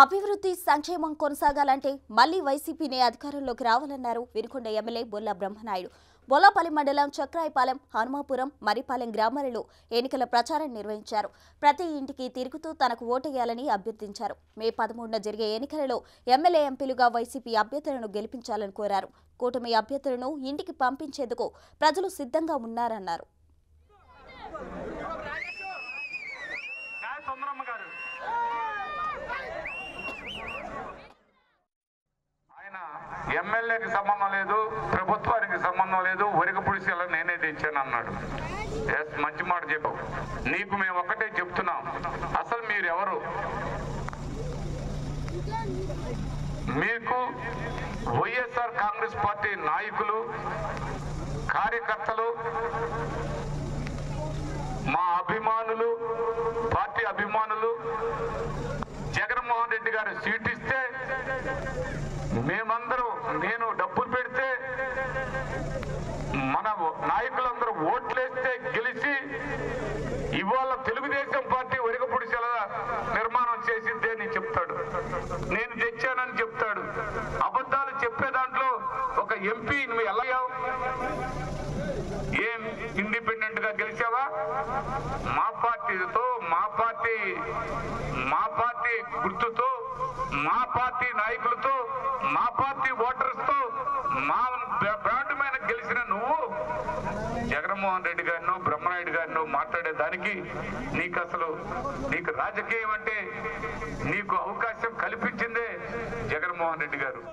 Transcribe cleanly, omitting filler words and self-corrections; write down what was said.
అభివృద్ధి సంక్షేమం కొనసాగాలంటే మళ్లీ వైసీపీనే అధికారంలోకి రావాలన్నారు వినుకొండ ఎమ్మెల్యే బొల్ల బ్రహ్మనాయుడు. బొల్లపల్లి మండలం చక్రాయపాలెం, హనుమాపురం, మరిపాలెం గ్రామాలలో ఎన్నికల ప్రచారం నిర్వహించారు. ప్రతి ఇంటికి తిరుగుతూ తనకు ఓటేయాలని అభ్యర్థించారు. మే 13న జరిగే ఎన్నికలలో ఎమ్మెల్యే, ఎంపీలుగా వైసీపీ అభ్యర్థులను గెలిపించాలని కోరారు. కూటమి అభ్యర్థులను ఇంటికి పంపించేందుకు ప్రజలు సిద్ధంగా ఉన్నారన్నారు. ఎమ్మెల్యేకి సంబంధం లేదు, ప్రభుత్వానికి సంబంధం లేదు, వరిక పుడిసేలా నేనే తెచ్చాను అన్నాడు. మంచి మాట చెప్పావు. నీకు మేము ఒక్కటే చెప్తున్నాం, అసలు మీరెవరు? మీకు వైఎస్ఆర్ కాంగ్రెస్ పార్టీ నాయకులు, కార్యకర్తలు, మా అభిమానులు, పార్టీ అభిమానులు జగన్మోహన్ రెడ్డి గారు సీట్ ఇస్తే మేమందరూ, నేను డబ్బులు పెడితే మన నాయకులందరూ ఓట్లేస్తే గెలిచి ఇవాళ తెలుగుదేశం పార్టీ వరిక పుడిసేల నిర్మాణం చేసిందే అని చెప్తాడు. నేను తెచ్చానని చెప్తాడు. అబద్ధాలు చెప్పే దాంట్లో ఒక ఎంపీ నువ్వు ఎలా ఏం ఇండిపెండెంట్ గా గెలిచావా? మా పార్టీతో, మా పార్టీ గుర్తుతో, మా పార్టీ నాయకులతో, మా పార్టీ ఓటర్స్ తో, మా బ్రాండ్ మీద గెలిచిన నువ్వు జగన్మోహన్ రెడ్డి గారిను, బ్రహ్మనాయుడు గారిను మాట్లాడేదానికి నీకు రాజకీయం అంటే నీకు అవకాశం కల్పించిందే జగన్మోహన్ రెడ్డి గారు.